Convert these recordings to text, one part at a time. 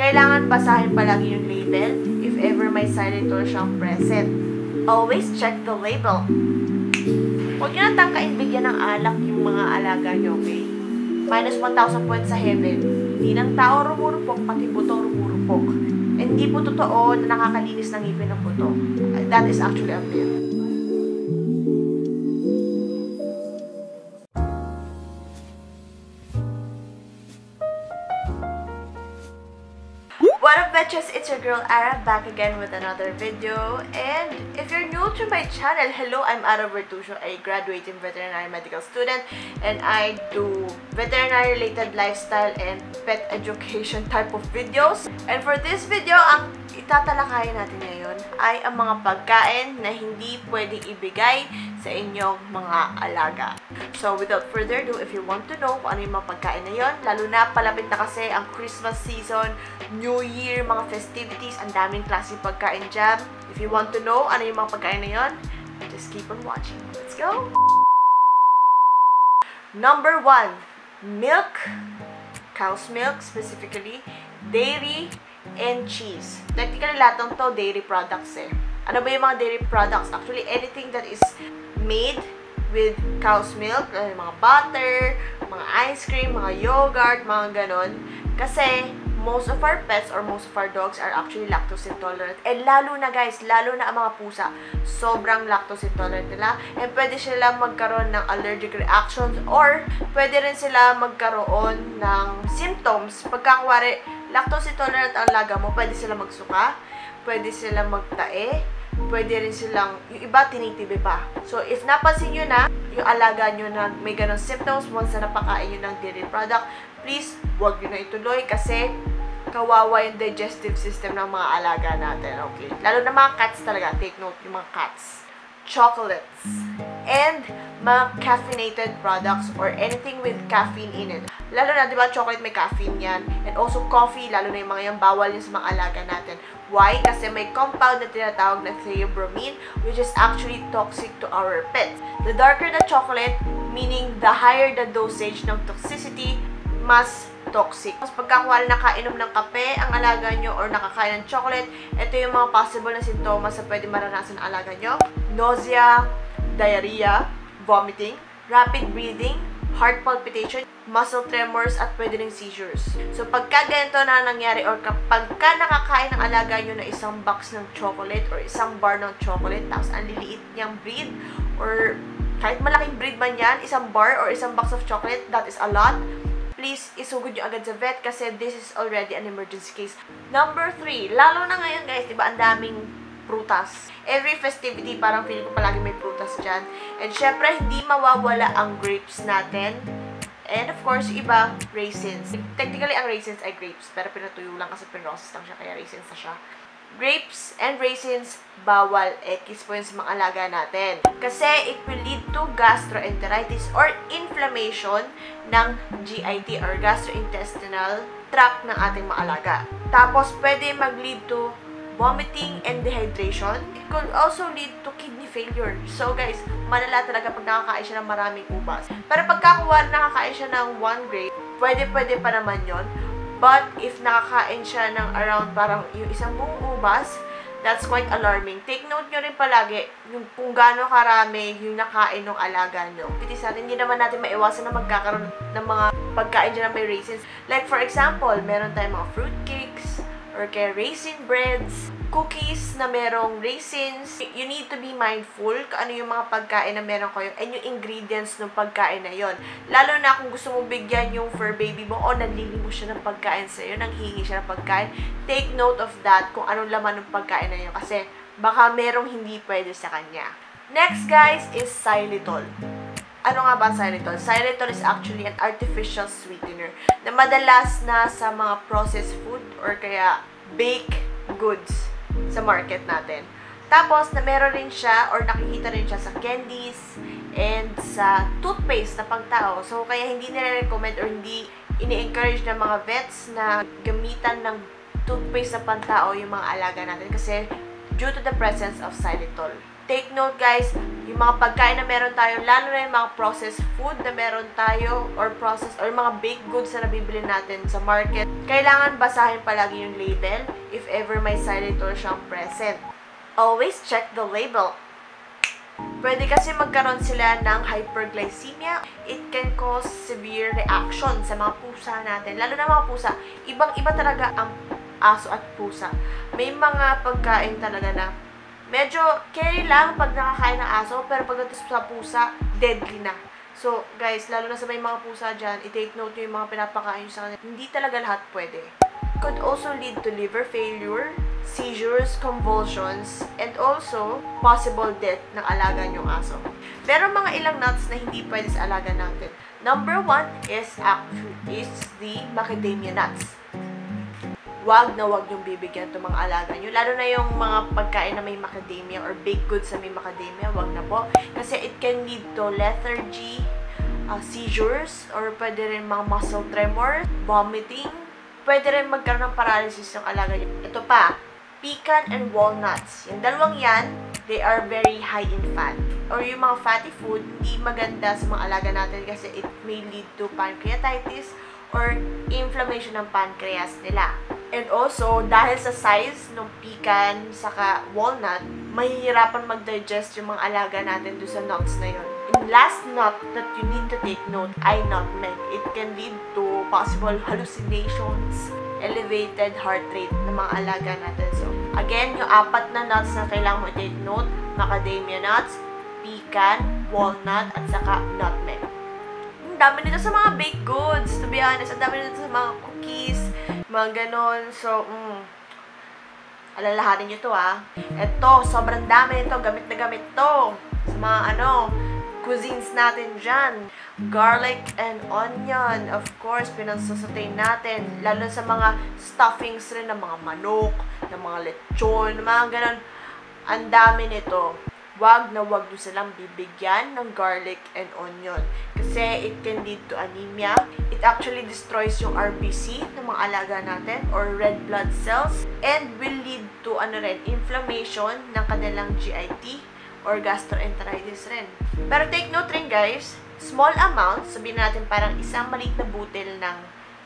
Kailangan basahin palagi yung label if ever may xylitol siyang present. Always check the label. Huwag nyo natangkain bigyan ng alak yung mga alaga nyo, okay? Minus 1,000 points sa heaven. Hindi ng tao rumurupok, pati buto rumurupok. And hindi po totoo na nakakalinis ng ngipin ng buto. That is actually a myth. What up, bitches? It's your girl Ara back again with another video. And if you're new to my channel, hello, I'm Ara Bertuccio, a graduating veterinary medical student, and I do veterinary related lifestyle and pet education type of videos. And for this video, ang itatalakayin natin ngayon ay ang mga pagkain na hindi pwedeng ibigay sa inyong mga alaga. So without further ado, if you want to know kung ano yung mga pagkain na yon, lalo na palapit na kasi ang Christmas season, New Year, mga festivities, ang daming klase pagkain dyan. If you want to know ano yung mga pagkain na yon, just keep on watching. Let's go! Number 1, milk, cow's milk specifically, dairy, and cheese. Technically, lahat ng to dairy products eh. Ano ba yung mga dairy products? Actually, anything that is made with cow's milk, mga butter, mga ice cream, mga yogurt, mga ganon. Kasi, most of our pets or most of our dogs are actually lactose intolerant. And lalo na guys, lalo na ang mga pusa, sobrang lactose intolerant nila. And pwede sila magkaroon ng allergic reactions or pwede rin sila magkaroon ng symptoms. Pagkakuwari, lactose intolerant ang alaga mo, pwede sila magsuka, pwede sila magtae, pwede rin silang, yung iba tinitibi pa. So, if napansin nyo na, yung alaga nyo na may ganong symptoms, once na napakain nyo ng dairy product, please, huwag nyo na ituloy kasi kawawa yung digestive system ng mga alaga natin, okay? Lalo na mga cats talaga, take note yung mga cats. Chocolates, and mga caffeinated products or anything with caffeine in it. Lalo na, di ba, chocolate may caffeine yan. And also coffee, lalo na yung mga yan, bawal yan sa mga alaga natin. Why? Kasi may compound na tinatawag na theobromine, which is actually toxic to our pets. The darker the chocolate, meaning the higher the dosage ng toxicity, mas toxic. Mas pagkakuwari nakainom ng kape ang alaga nyo or nakakain ng chocolate, ito yung mga possible na sintomas na pwede maranasan ng alaga nyo. Nausea, diarrhea, vomiting, rapid breathing, heart palpitation, muscle tremors, at pwede ring seizures. So, pagka ganito na nangyari or kapag nakakain ng alaga nyo na isang box ng chocolate or isang bar ng chocolate, tapos ang liliit niyang breed or kahit malaking breed man yan, isang bar or isang box of chocolate, that is a lot. Please, isugod nyo agad sa vet kasi this is already an emergency case. Number 3, lalo na ngayon guys, diba, ang daming prutas. Every festivity, parang feeling ko palagi may prutas dyan. And syempre, hindi mawawala ang grapes natin. And of course, iba, raisins. Technically, ang raisins ay grapes, pero pinatuyo lang kasi pinrocess lang siya, kaya raisins na siya. Grapes and raisins, bawal. Ekis po yun sa mga alaga natin. Kasi it will lead to gastroenteritis or inflammation ng GIT or gastrointestinal tract ng ating mga alaga. Tapos, pwede mag-lead to vomiting and dehydration. It could also lead to kidney failure. So guys, malala talaga pag nakakain siya ng maraming ubas. Pero pagkakuha nakakain siya ng 1 grape, pwede pa naman yon. But if nakakain siya ng around parang yung isang buong ubas, that's quite alarming. Take note nyo rin palagi yung kung gaano karami yung nakain ng alaga nyo. Pitis natin, hindi naman natin maiwasan na magkakaroon ng mga pagkain dyan na may raisins. Like for example, meron tayong mga fruit cakes, or kaya raisin breads, cookies na merong raisins. You need to be mindful kung ano yung mga pagkain na meron kayo and yung ingredients ng pagkain na yon. Lalo na kung gusto mo bigyan yung fur baby mo o nanlili mo siya ng pagkain sa'yo, nanghingi siya ng pagkain, take note of that kung anong laman ng pagkain na yun kasi baka merong hindi pwede sa kanya. Next guys is xylitol. Ano nga ba xylitol? Xylitol is actually an artificial sweetener na madalas na sa mga processed food or kaya baked goods sa market natin. Tapos, na meron rin siya or nakikita rin siya sa candies and sa toothpaste na pangtao. So, kaya hindi nire-recommend or hindi ini-encourage ng mga vets na gamitan ng toothpaste na pantao yung mga alaga natin kasi due to the presence of xylitol. Take note guys, yung mga pagkain na meron tayo, lalo na yung mga processed food na meron tayo, or mga baked goods na nabibili natin sa market, kailangan basahin palagi yung label if ever may xylitol siyang present. Always check the label. Pwede kasi magkaroon sila ng hyperglycemia. It can cause severe reaction sa mga pusa natin. Lalo na mga pusa. Ibang-iba talaga ang aso at pusa. May mga pagkain talaga na medyo carry lang pag nakakain ng aso, pero pagdating sa pusa, deadly na. So, guys, lalo na sa may mga pusa dyan, i-take note nyo yung mga pinapakain nyo sa kanila. Hindi talaga lahat pwede. Could also lead to liver failure, seizures, convulsions, and also possible death ng alaga nyong aso. Pero mga ilang nuts na hindi pwede sa alaga natin. Number 1 is the macadamia nuts. Wag na wag yung bibigyan itong mga alaga nyo. Lalo na yung mga pagkain na may macadamia or baked goods na may macadamia, wag na po. Kasi it can lead to lethargy, seizures, or pwede rin mga muscle tremor, vomiting. Pwede rin magkaroon ng paralysis yung alaga nyo. Ito pa, pecan and walnuts. Yung dalawang yan, they are very high in fat. Or yung mga fatty food, hindi maganda sa mga alaga natin kasi it may lead to pancreatitis or inflammation ng pancreas nila. And also, dahil sa size ng pecan saka walnut, mahihirapan mag-digest yung mga alaga natin doon sa nuts na yun. And last nut that you need to take note ay nutmeg. It can lead to possible hallucinations, elevated heart rate ng mga alaga natin. So, again, yung 4 na nuts na kailangan mo i-take note, macadamia nuts, pecan, walnut, at saka nutmeg. Ang dami nito sa mga baked goods, to be honest. Ang dami nito sa mga cookies, mga ganon. So, alalahanin nyo to Ito, sobrang dami nito. Gamit na gamit to sa mga cuisines natin dyan. Garlic and onion, of course, pinagsasatay natin. Lalo sa mga stuffings rin ng mga manok, ng mga lechon, mga ganon. Ang dami nito. Wag na wag nyo silang bibigyan ng garlic and onion. Kasi it can lead to anemia. It actually destroys yung RBC ng mga alaga natin or red blood cells. And will lead to inflammation ng kanilang GIT or gastroenteritis rin. Pero take note rin guys, small amount, sabihin natin parang isang maliit na butil ng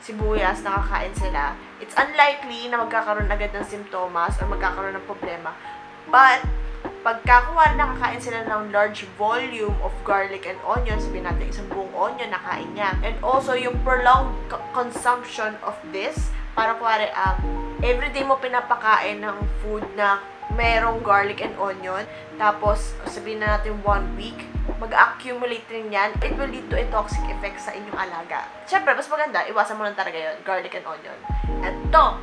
sibuyas na kakain sila, it's unlikely na magkakaroon agad ng simptomas or magkakaroon ng problema. But, pagkakuha nakakain sila ng large volume of garlic and onion, sabihin natin isang buong onion nakain niya. And also, yung prolonged consumption of this, para kuwari, everyday mo pinapakain ng food na merong garlic and onion, tapos sabihin na natin 1 week, mag-accumulate rin yan, it will lead to a toxic effect sa inyong alaga. Siyempre, mas maganda, iwasan mo lang talaga yun, garlic and onion. Ito,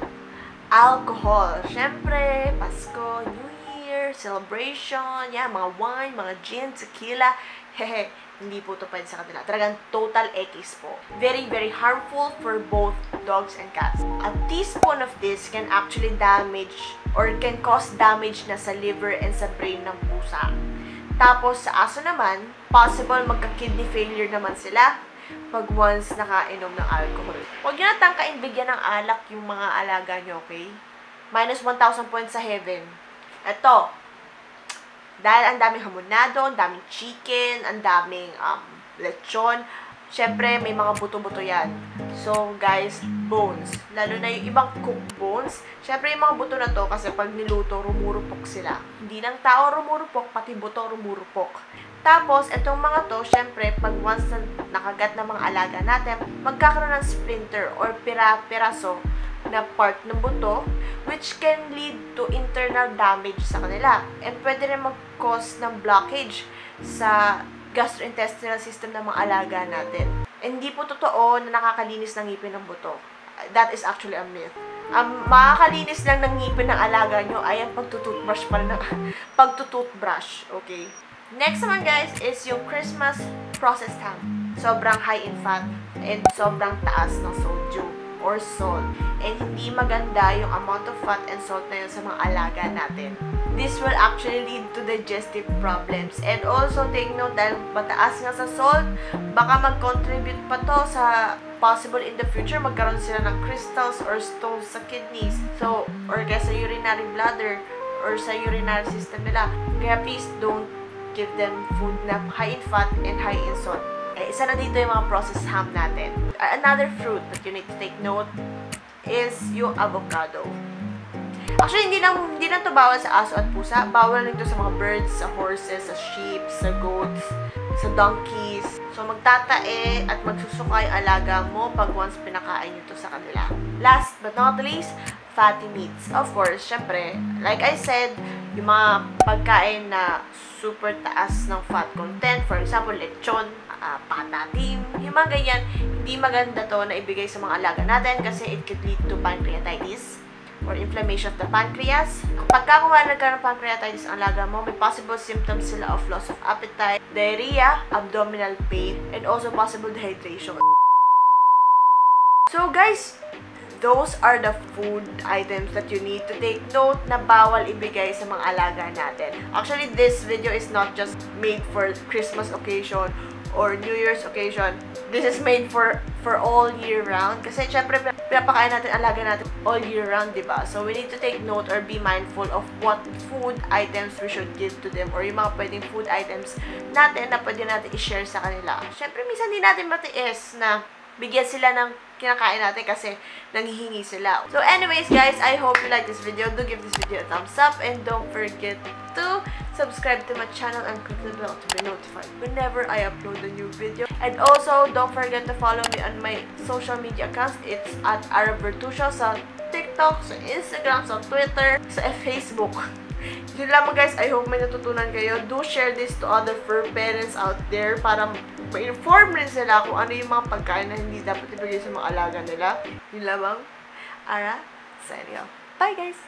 alcohol. Siyempre, Pasko, New Year, celebration, mga wine, mga gin, tequila, hehe, hindi po ito pwede sa kanila. Talagang total X po. Very, very harmful for both dogs and cats. A teaspoon of this can actually damage or can cause damage na sa liver and sa brain ng pusa. Tapos, sa aso naman, possible magka-kidney failure naman sila pag once nakainom ng alcohol. Huwag nyo natangkain bigyan ng alak yung mga alaga nyo, okay? Minus 1,000 points sa heaven. Ito, dahil ang daming hamonado, ang daming chicken, ang daming lechon, syempre may mga buto-buto yan. So guys, bones, lalo na yung ibang cooked bones, syempre yung mga buto na to kasi pag niluto, rumurupok sila. Hindi lang tao rumurupok, pati buto rumurupok. Tapos, itong mga to, syempre, pag once na nakagat ng mga alaga natin, magkakaroon ng splinter or piraso na part ng buto, which can lead to internal damage sa kanila. And pwede rin mag-cause ng blockage sa gastrointestinal system ng mga alaga natin. And hindi po totoo na nakakalinis ng ngipin ng buto. That is actually a myth. Ang makakalinis lang ng ngipin ng alaga nyo ay ang pagtututbrush pa rin pagtututbrush, okay? Next naman guys is yung Christmas processed ham. Sobrang high in fat and sobrang taas ng sodium or salt. And hindi maganda yung amount of fat and salt na yun sa mga alaga natin. This will actually lead to digestive problems. And also take note dahil mataas nga sa salt, baka mag-contribute pa to sa possible in the future magkaroon sila ng crystals or stones sa kidneys. So, or sa urinary bladder, or sa urinary system nila. Kaya please don't give them food na high in fat and high in salt. Isa na dito yung mga processed ham natin. Another fruit that you need to take note is yung avocado. Actually, hindi lang to bawal sa aso at pusa. Bawal lang to sa mga birds, sa horses, sa sheep, sa goats, sa donkeys. So, magtatae at magsusuka yung alaga mo pag once pinakain nyo to sa kanila. Last but not least, fatty meats. Of course, syempre, like I said, yung mga pagkain na super taas ng fat content, for example, lechon, patatim, yung mga ganyan, hindi maganda to na ibigay sa mga alaga natin kasi it could lead to pancreatitis or inflammation of the pancreas. Pagka kung nagkaroon ng pancreatitis ang alaga mo, may possible symptoms sila of loss of appetite, diarrhea, abdominal pain, and also possible dehydration. So guys, those are the food items that you need to take note na bawal ibigay sa mga alaga natin. Actually, this video is not just made for Christmas occasion or New Year's occasion. This is made for all year round. Kasi syempre, pinapakain natin alaga natin all year round, diba? So, we need to take note or be mindful of what food items we should give to them or yung mga pwedeng food items natin na pwede natin i-share sa kanila. Syempre, minsan din natin matiis na bigyan sila ng kinakain natin kasi nanghihingi sila. So anyways guys, I hope you like this video. Do give this video a thumbs up and don't forget to subscribe to my channel and click the bell to be notified whenever I upload a new video. And also, don't forget to follow me on my social media accounts. It's at Aravertusio sa TikTok, sa Instagram, sa Twitter, sa Facebook. Yun lamang guys, I hope may natutunan kayo. Do share this to other fur parents out there para ma-inform rin sila kung ano yung mga pagkain na hindi dapat ibigay sa mga alaga nila. Yun lamang. Ara, seryo. Bye guys!